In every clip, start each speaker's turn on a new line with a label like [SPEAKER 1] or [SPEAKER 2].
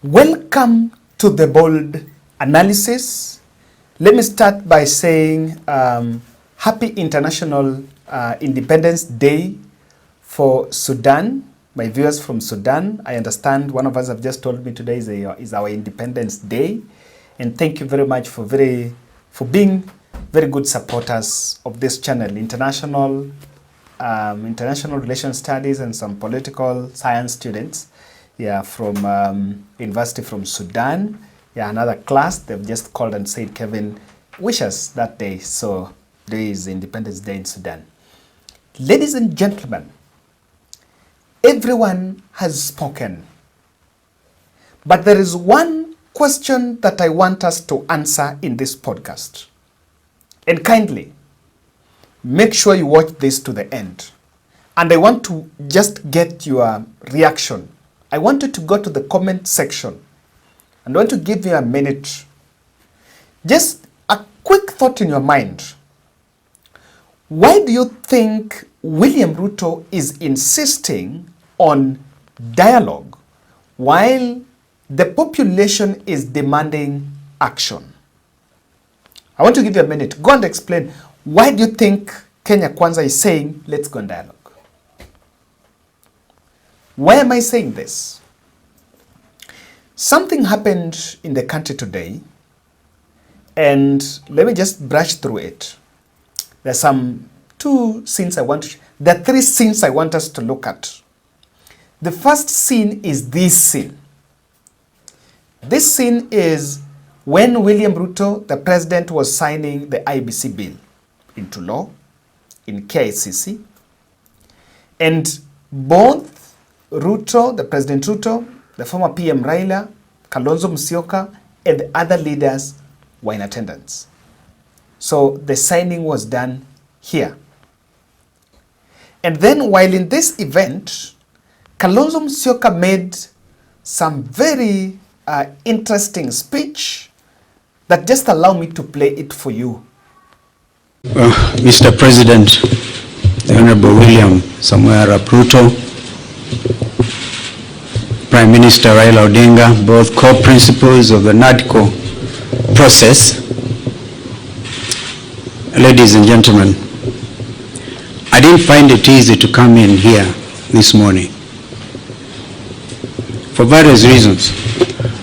[SPEAKER 1] Welcome to the bold analysis. Let me start by saying Happy International Independence Day for Sudan. My viewers from Sudan, I understand one of us have just told me today is our Independence Day. And thank you very much for being very good supporters of this channel, International Relations Studies and some political science students. Yeah, from university from Sudan. Yeah, another class, they've just called and said, Kevin, wish us that day. So today is Independence Day in Sudan. Ladies and gentlemen, everyone has spoken. But there is one question that I want us to answer in this podcast. And kindly, make sure you watch this to the end. And I want to just get your reaction. I want you to go to the comment section and I want to give you a minute. Just a quick thought in your mind. Why do you think William Ruto is insisting on dialogue while the population is demanding action? I want to give you a minute. Go and explain. Why do you think Kenya Kwanza is saying, let's go on dialogue? Why am I saying this? Something happened in the country today, and let me just brush through it. There's three scenes I want us to look at. The first scene is this scene. This scene is when William Ruto, the president, was signing the IBC bill into law in KICC, and both Ruto, the President Ruto, the former PM Raila, Kalonzo Musyoka, and the other leaders were in attendance. So the signing was done here. And then while in this event, Kalonzo Musyoka made some very interesting speech that just allow me to play it for you.
[SPEAKER 2] Mr. President, the Honorable William Samuel Ruto, Prime Minister Raila Odinga, both co-principals of the NADCO process. Ladies and gentlemen, I didn't find it easy to come in here this morning for various reasons,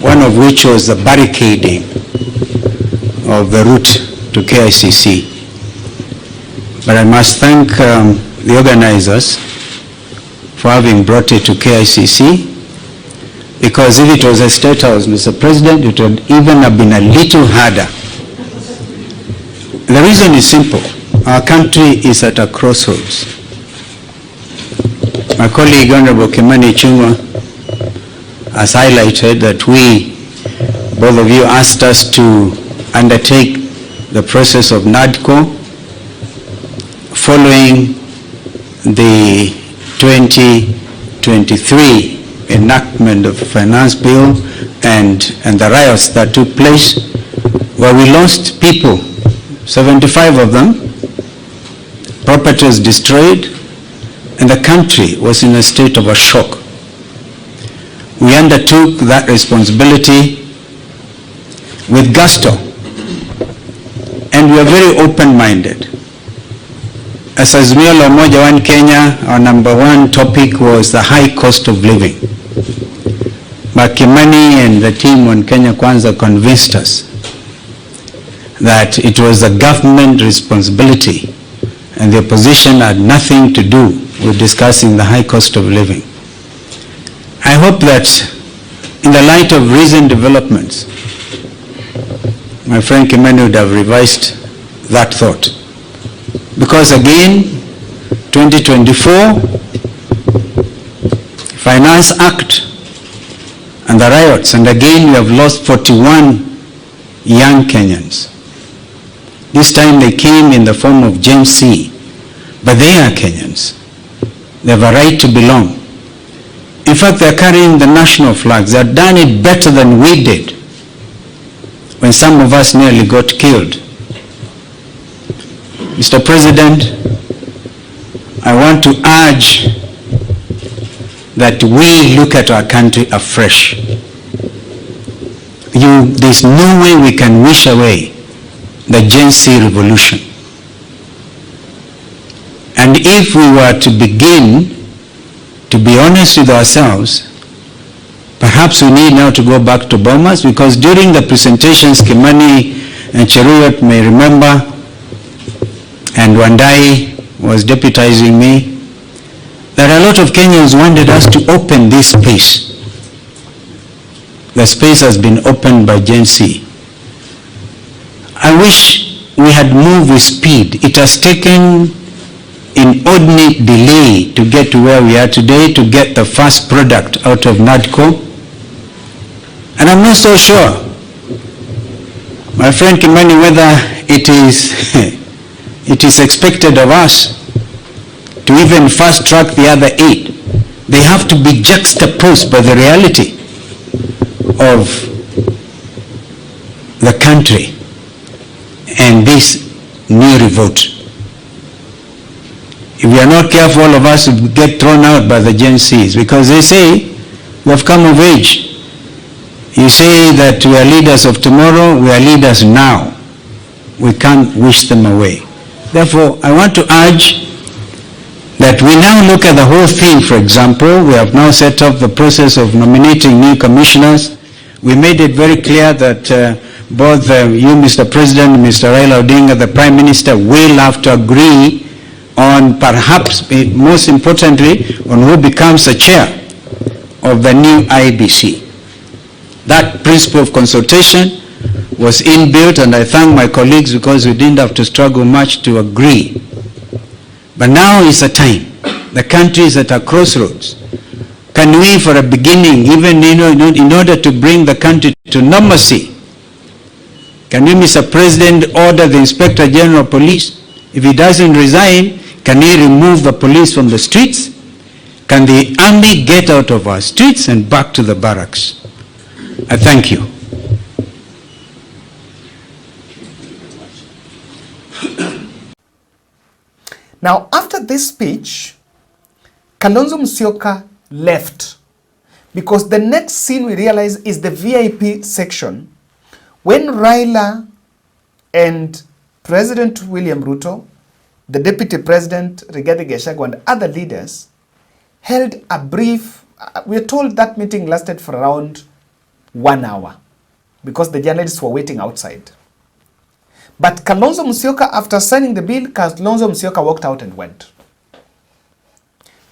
[SPEAKER 2] one of which was the barricading of the route to KICC. But I must thank the organizers for having brought it to KICC, because if it was a state house, Mr. President, it would even have been a little harder. The reason is simple. Our country is at a crossroads. My colleague, Honorable Kimani Ichung'wah, has highlighted that both of you asked us to undertake the process of NADCO following the 2023 enactment of the finance bill and the riots that took place, where we lost people, 75 of them, property was destroyed, and the country was in a state of a shock. We undertook that responsibility with gusto, and we are very open-minded. As Azimio la Umoja One Kenya, our number one topic was the high cost of living. But Kimani and the team on Kenya Kwanza convinced us that it was a government responsibility and the opposition had nothing to do with discussing the high cost of living. I hope that in the light of recent developments, my friend Kimani would have revised that thought. Because again, 2024, Finance Act and the riots, and again we have lost 41 young Kenyans. This time they came in the form of Gen Z, but they are Kenyans. They have a right to belong. In fact, they are carrying the national flags. They have done it better than we did when some of us nearly got killed. Mr. President, I want to urge that we look at our country afresh. there's no way we can wish away the Gen Z revolution. And if we were to begin to be honest with ourselves, perhaps we need now to go back to Bomas, because during the presentations, Kimani and Cheruyot may remember, and Wandai was deputizing me, that a lot of Kenyans wanted us to open this space. The space has been opened by Gen Z. I wish we had moved with speed. It has taken inordinate delay to get to where we are today, to get the first product out of NADCO. And I'm not so sure, my friend Kimani, whether it is expected of us to even fast track the other 8. They have to be juxtaposed by the reality of the country and this new revolt. If we are not careful, all of us will get thrown out by the Gen Zs, because they say we have come of age. You say that we are leaders of tomorrow, we are leaders now. We can't wish them away. Therefore, I want to urge that we now look at the whole thing. For example, we have now set up the process of nominating new commissioners. We made it very clear that both you, Mr. President, Mr. Raila Odinga, the Prime Minister, will have to agree on, perhaps most importantly, on who becomes the chair of the new IBC. That principle of consultation was inbuilt, and I thank my colleagues because we didn't have to struggle much to agree. But now is the time. The country is at a crossroads. Can we, for a beginning, even in order to bring the country to normalcy, can we, Mr. President, order the Inspector General of Police? If he doesn't resign, can he remove the police from the streets? Can the army get out of our streets and back to the barracks? I thank you.
[SPEAKER 1] Now, after this speech, Kalonzo Musyoka left, because the next scene we realize is the VIP section, when Raila and President William Ruto, the Deputy President Rigathi Gachagua, and other leaders held a brief, we're told that meeting lasted for around 1 hour, because the journalists were waiting outside. But Kalonzo Musyoka, after signing the bill, Kalonzo Musyoka walked out and went.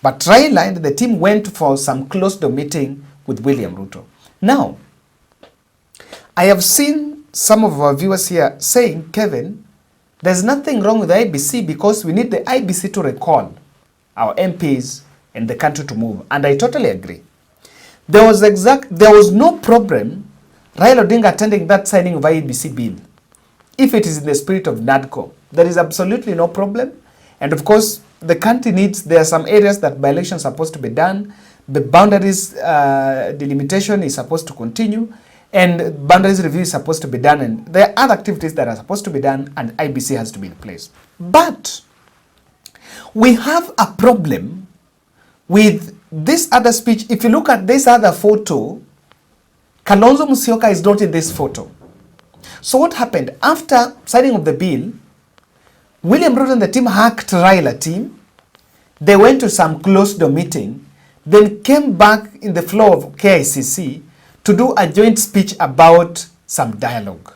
[SPEAKER 1] But Raila and the team went for some closed-door meeting with William Ruto. Now, I have seen some of our viewers here saying, Kevin, there's nothing wrong with the IBC because we need the IBC to recall our MPs and the country to move. And I totally agree. There was no problem Raila Odinga attending that signing of IBC bill. If it is in the spirit of NADCO, there is absolutely no problem. And of course, the country needs, there are some areas that by election is supposed to be done. The boundaries delimitation is supposed to continue. And boundaries review is supposed to be done. And there are other activities that are supposed to be done, and IBC has to be in place. But we have a problem with this other speech. If you look at this other photo, Kalonzo Musyoka is not in this photo. So what happened? After signing of the bill, William Ruto and the team hacked Raila team. They went to some closed-door meeting, then came back in the floor of KICC to do a joint speech about some dialogue.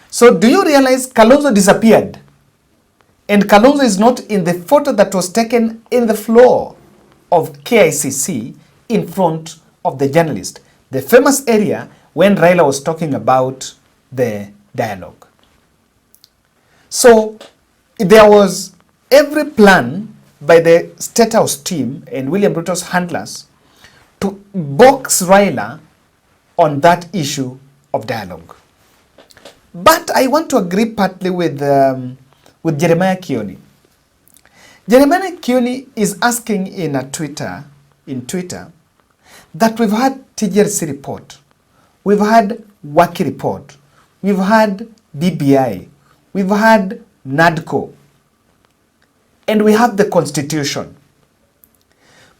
[SPEAKER 1] So do you realize Kalonzo disappeared? And Kalonzo is not in the photo that was taken in the floor of KICC in front of the journalist. The famous area when Raila was talking about the dialogue. So there was every plan by the State House team and William Ruto's handlers to box Raila on that issue of dialogue. But I want to agree partly with Jeremiah Kioni. Jeremiah Kioni is asking in Twitter that we've had TGRC report, we've had Waki report, we've had BBI, we've had NADCO, and we have the Constitution.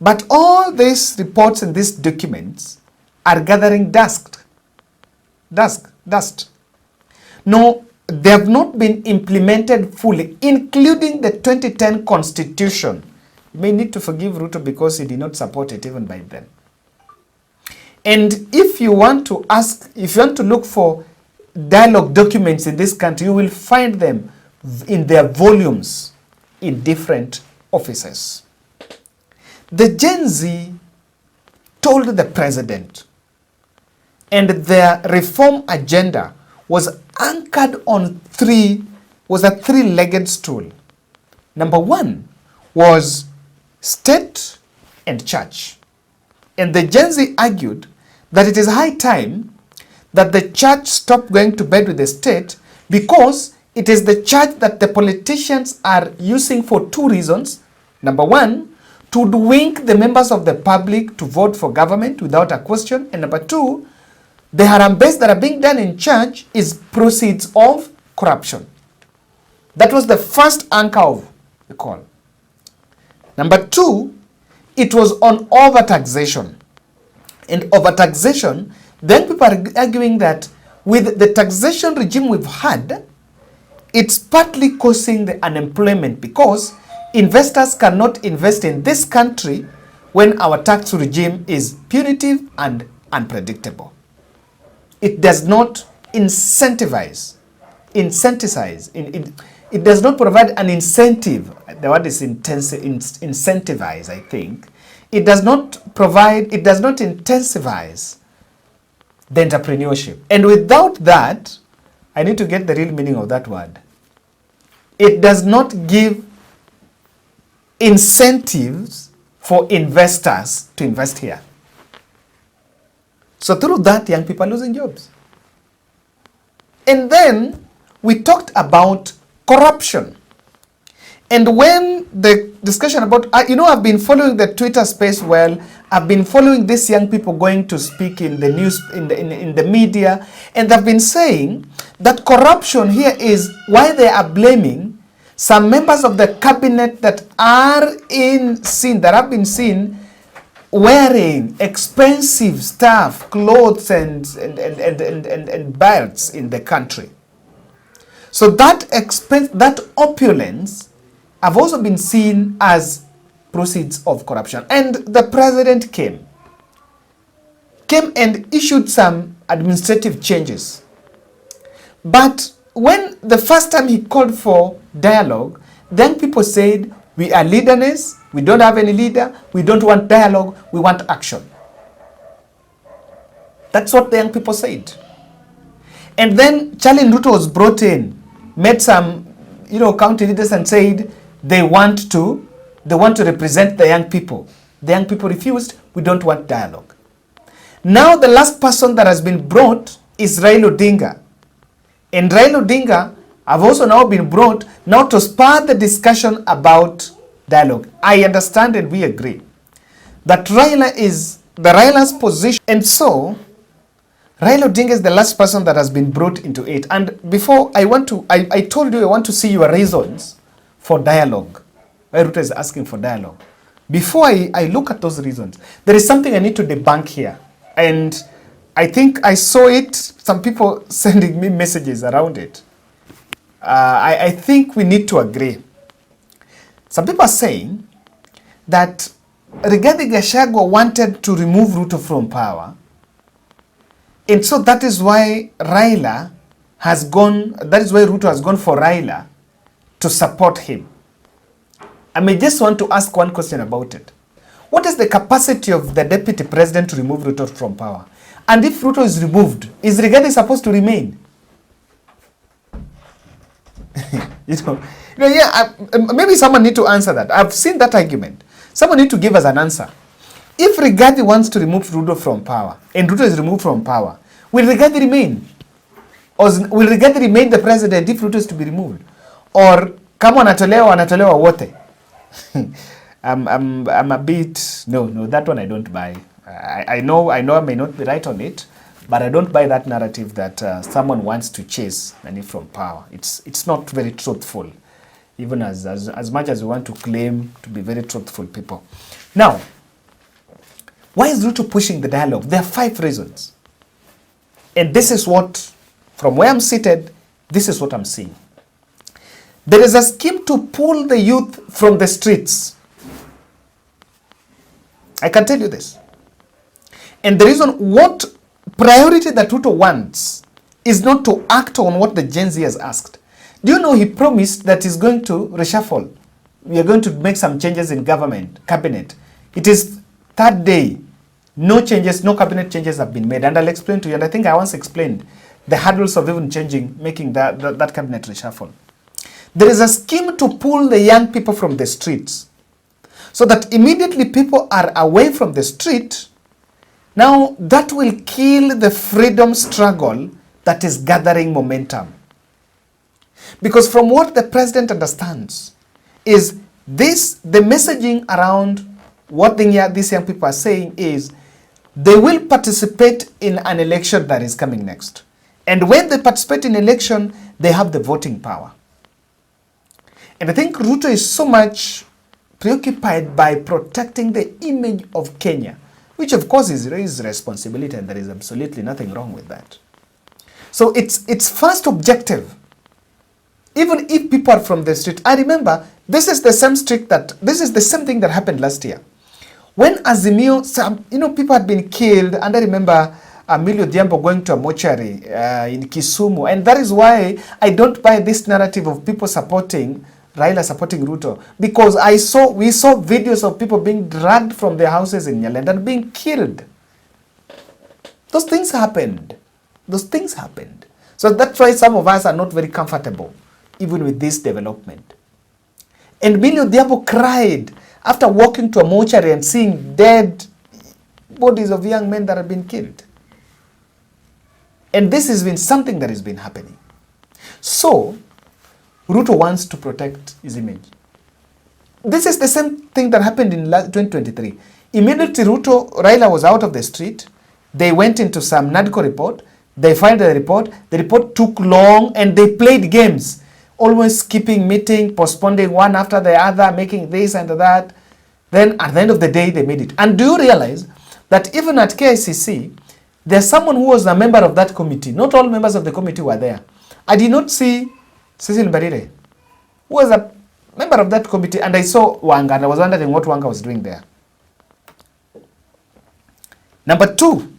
[SPEAKER 1] But all these reports and these documents are gathering dust. dust. No, they have not been implemented fully, including the 2010 constitution. You may need to forgive Ruto because he did not support it even by then. And if you want to ask, if you want to look for dialogue documents in this country, you will find them in their volumes in different offices. The Gen Z told the president, and their reform agenda was anchored on a three-legged stool. Number one was state and church. And the Gen Z argued that it is high time that the church stop going to bed with the state, because it is the church that the politicians are using for two reasons. Number one, to hoodwink the members of the public to vote for government without a question. And number two, the harambes that are being done in church is proceeds of corruption. That was the first anchor of the call. Number two, it was on overtaxation. And overtaxation, then people are arguing that with the taxation regime we've had, it's partly causing the unemployment, because investors cannot invest in this country when our tax regime is punitive and unpredictable. It does not incentivize. It does not provide an incentive. The word is incentivize, I think. It does not intensivize the entrepreneurship. And without that, I need to get the real meaning of that word. It does not give incentives for investors to invest here. So through that, young people are losing jobs. And then we talked about corruption. And when the discussion about, I've been following the Twitter space well. I've been following these young people going to speak in the news, in the media, and they've been saying that corruption here is why they are blaming some members of the cabinet that are that have been seen wearing expensive stuff, clothes and belts in the country. So that opulence have also been seen as proceeds of corruption. And the president came and issued some administrative changes. But when the first time he called for dialogue, then people said, we are leaderless, we don't have any leader, we don't want dialogue, we want action. That's what the young people said. And then Charlie Ruto was brought in, met some county leaders and said they want to represent the young people. The young people refused, we don't want dialogue. Now the last person that has been brought is Raila Odinga. And Raila Odinga have also now been brought now to spur the discussion about dialogue. I understand and we agree that Raila's position. And so Raila Odinga is the last person that has been brought into it. And before I told you I want to see your reasons for dialogue. Why Ruto is asking for dialogue. Before I look at those reasons, there is something I need to debunk here. And I think I saw it, some people sending me messages around it. I think we need to agree. Some people are saying that Rigathi Gachagua wanted to remove Ruto from power. And so that is why Ruto has gone for Raila to support him. I may just want to ask one question about it. What is the capacity of the deputy president to remove Ruto from power? And if Ruto is removed, is Rigathi supposed to remain? Maybe someone need to answer that. I've seen that argument. Someone need to give us an answer. If Rigathi wants to remove Ruto from power, and Ruto is removed from power, will Rigathi remain? Or will Rigathi remain the president if Ruto is to be removed? Or kama wanatolewa wote? I'm a bit, no, that one I don't buy. I know I may not be right on it, but I don't buy that narrative that someone wants to chase Nani from power. It's not very truthful, even as much as we want to claim to be very truthful people. Now, why is Ruto pushing the dialogue? There are 5 reasons. And this is what, from where I'm seated, this is what I'm seeing. There is a scheme to pull the youth from the streets. I can tell you this. And the reason, what priority that Ruto wants is not to act on what the Gen Z has asked. Do you know he promised that he's going to reshuffle? We are going to make some changes in government, cabinet. It is third day. No changes, no cabinet changes have been made. And I'll explain to you, and I think I once explained the hurdles of even making that cabinet reshuffle. There is a scheme to pull the young people from the streets, so that immediately people are away from the street. Now that will kill the freedom struggle that is gathering momentum. Because from what the president understands is this, the messaging around what these young people are saying is they will participate in an election that is coming next. And when they participate in election, they have the voting power. And I think Ruto is so much preoccupied by protecting the image of Kenya, which of course is his responsibility, and there is absolutely nothing wrong with that. So its first objective, even if people are from the street, I remember this is the same thing that happened last year. When Azimio, people had been killed, and I remember Emilio Diambo going to a mortuary in Kisumu, and that is why I don't buy this narrative of people supporting Raila, supporting Ruto, because we saw videos of people being dragged from their houses in Nyalenda and being killed. Those things happened. So that's why some of us are not very comfortable even with this development. And Emilio Diambo cried after walking to a mortuary and seeing dead bodies of young men that have been killed. And this has been something that has been happening. So Ruto wants to protect his image. This is the same thing that happened in 2023. Immediately Raila was out of the street. They went into some NADCO report. They filed the report. The report took long, and they played games, always skipping meeting, postponing one after the other, making this and that. Then at the end of the day, they made it. And do you realize that even at KICC, there's someone who was a member of that committee. Not all members of the committee were there. I did not see Cecil Mbarire, who was a member of that committee, and I saw Wanga, and I was wondering what Wanga was doing there. Number two,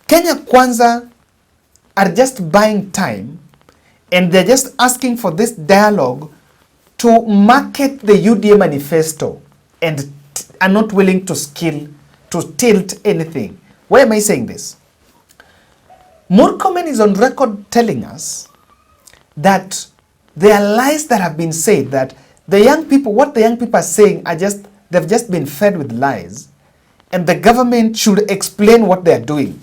[SPEAKER 1] Kenya Kwanza are just buying time, and they're just asking for this dialogue to market the UDA manifesto, and are not willing to tilt anything. Why am I saying this? Murkomen is on record telling us that there are lies that have been said, that what the young people are saying they've just been fed with lies, and the government should explain what they are doing.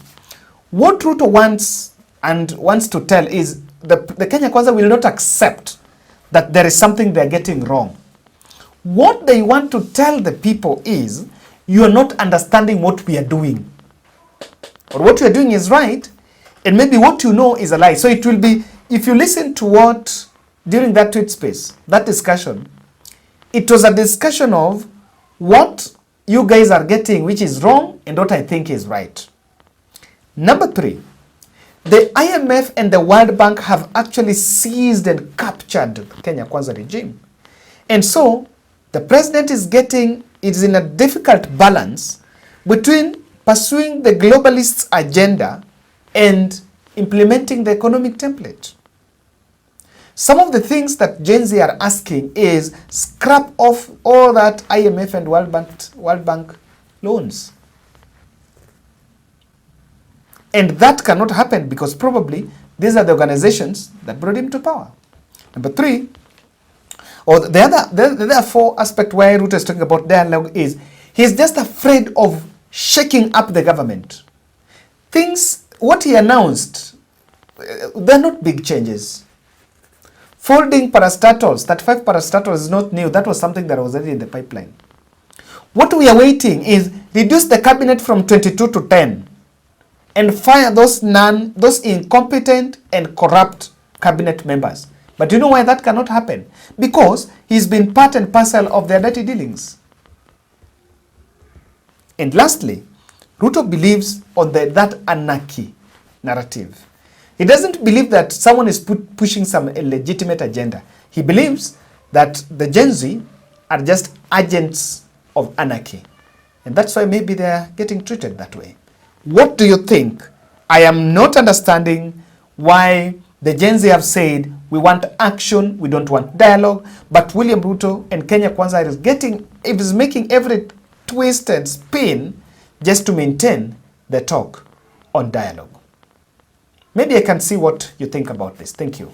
[SPEAKER 1] What Ruto wants to tell is the Kenya Kwanza will not accept that there is something they're getting wrong. What they want to tell the people is, you are not understanding what we are doing. Or what we are doing is right, and maybe what you know is a lie. So it will be, if you listen to what, during that tweet space, that discussion, it was a discussion of what you guys are getting, which is wrong, and what I think is right. Number three, the IMF and the World Bank have actually seized and captured the Kenya Kwanza regime. And so the president is in a difficult balance between pursuing the globalists' agenda and implementing the economic template. Some of the things that Gen Z are asking is scrap off all that IMF and World Bank loans. And that cannot happen because probably these are the organizations that brought him to power. Number three, or the other four aspect where Ruto is talking about dialogue is he's just afraid of shaking up the government. What he announced, they're not big changes. Folding parastatals, 35 parastatals is not new. That was something that was already in the pipeline. What we are waiting is reduce the cabinet from 22 to 10 and fire those incompetent and corrupt cabinet members. But you know why that cannot happen? Because he's been part and parcel of their dirty dealings. And lastly, Ruto believes on that anarchy narrative. He doesn't believe that someone is pushing some illegitimate agenda. He believes that the Gen Z are just agents of anarchy. And that's why maybe they are getting treated that way. What do you think? I am not understanding why the Gen Z have said, we want action, we don't want dialogue, but William Ruto and Kenya Kwanza is making every twist and spin just to maintain the talk on dialogue. Maybe I can see what you think about this. Thank you.